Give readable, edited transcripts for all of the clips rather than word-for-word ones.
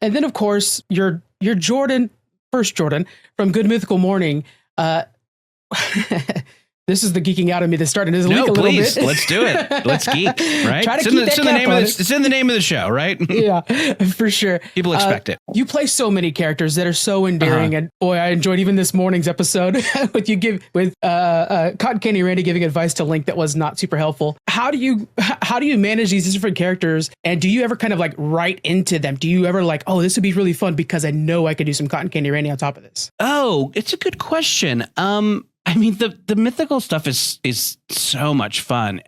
And then of course you're Jordan from Good Mythical Morning. This is the geeking out of me that's starting to leak a little bit. Let's do it. Let's geek, right? It's in the name of the show, right? Yeah, for sure. People expect it. You play so many characters that are so endearing, and boy, I enjoyed even this morning's episode with Cotton Candy Randy giving advice to Link that was not super helpful. How do you manage these different characters, and do you ever kind of like write into them? Do you ever like, oh, this would be really fun because I know I could do some Cotton Candy Randy on top of this? Oh, it's a good question. I mean, the mythical stuff is so much fun.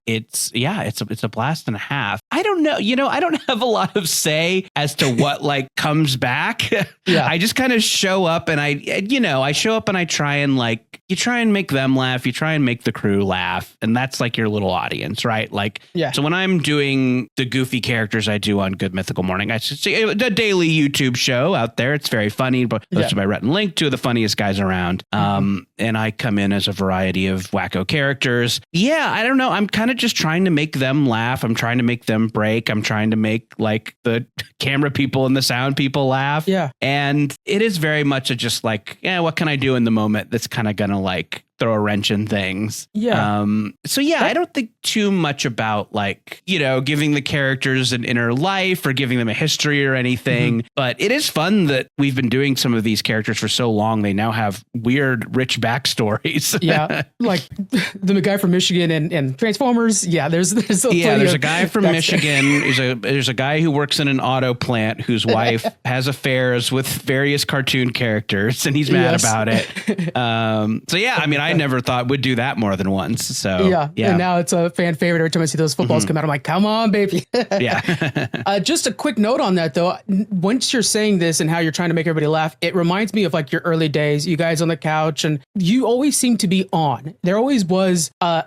It's a blast and a half. I don't know. I don't have a lot of say as to what like comes back. Yeah. I just kind of show up and I show up and I try and like, you try and make them laugh. You try and make the crew laugh. And that's like your little audience, right? Like, yeah. So when I'm doing the goofy characters I do on Good Mythical Morning, I should say a daily YouTube show out there. It's very funny, but hosted by Rhett and Link, two of the funniest guys around. And I come in as a variety of wacko characters. Yeah, I don't know. I'm kind of just trying to make them laugh. I'm trying to make them break. I'm trying to make like the camera people and the sound people laugh. Yeah. And it is very much a just like, what can I do in the moment that's kind of going to like throw a wrench in things. Yeah. I don't think too much about like, giving the characters an inner life or giving them a history or anything. But it is fun that we've been doing some of these characters for so long. They now have weird, rich backstories. Yeah. Like the guy from Michigan and Transformers. Yeah. There's a guy from Michigan. There's a guy who works in an auto plant whose wife has affairs with various cartoon characters and he's mad about it. I mean, I never thought we'd do that more than once. So yeah. And now it's a fan favorite. Every time I see those footballs come out, I'm like, come on, baby. Yeah. Just a quick note on that, though. Once you're saying this and how you're trying to make everybody laugh, it reminds me of like your early days, you guys on the couch, and you always seem to be on. There always was I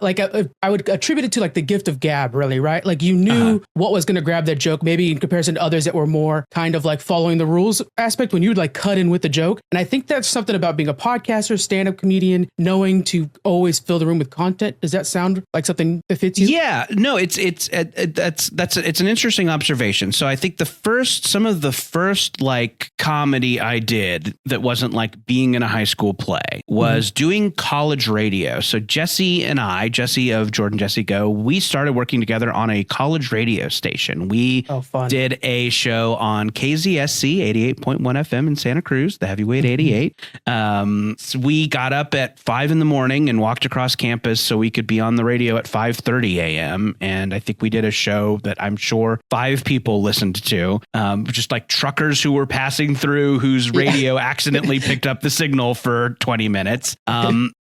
would attribute it to like the gift of gab, really, right? Like you knew what was going to grab that joke, maybe in comparison to others that were more kind of like following the rules aspect when you would like cut in with the joke. And I think that's something about being a podcaster, stand-up comedian, knowing to always fill the room with content. Does that sound like something that fits you? Yeah, no, it's an interesting observation. So I think some of the first like comedy I did that wasn't like being in a high school play was doing college radio. So Jesse of Jordan Jesse Go, we started working together on a college radio station. We did a show on KZSC 88.1 FM in Santa Cruz, the Heavyweight 88. So we got up at 5 a.m. and walked across campus so we could be on the radio at 5:30 a.m. And I think we did a show that I'm sure 5 people listened to, just like truckers who were passing through whose radio accidentally picked up the signal for 20 minutes. But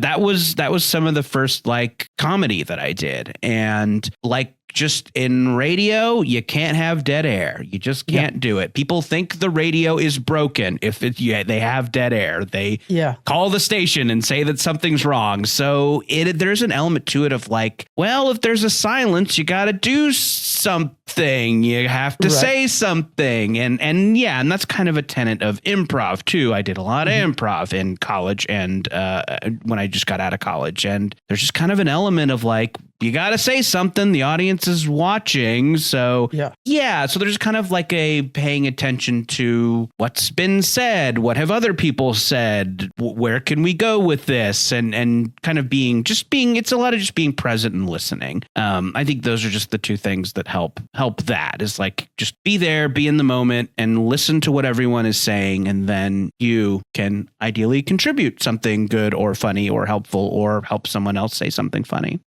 that was some of the first like comedy that I did. And like, just in radio, you can't have dead air. You just can't do it. People think the radio is broken if they have dead air. They call the station and say that something's wrong. So there's an element to it of like, well, if there's a silence, you got to do something. You have to say something. And that's kind of a tenet of improv too. I did a lot of improv in college and when I just got out of college. And there's just kind of an element of like, you got to say something. The audience is watching. So, so there's kind of like a paying attention to what's been said. What have other people said? Where can we go with this? And kind of it's a lot of just being present and listening. I think those are just the two things that help that is like, just be there, be in the moment and listen to what everyone is saying. And then you can ideally contribute something good or funny or helpful or help someone else say something funny.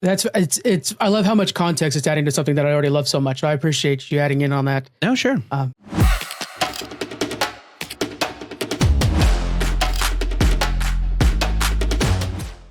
I love how much context it's adding to something that I already love so much. I appreciate you adding in on that. Oh, sure.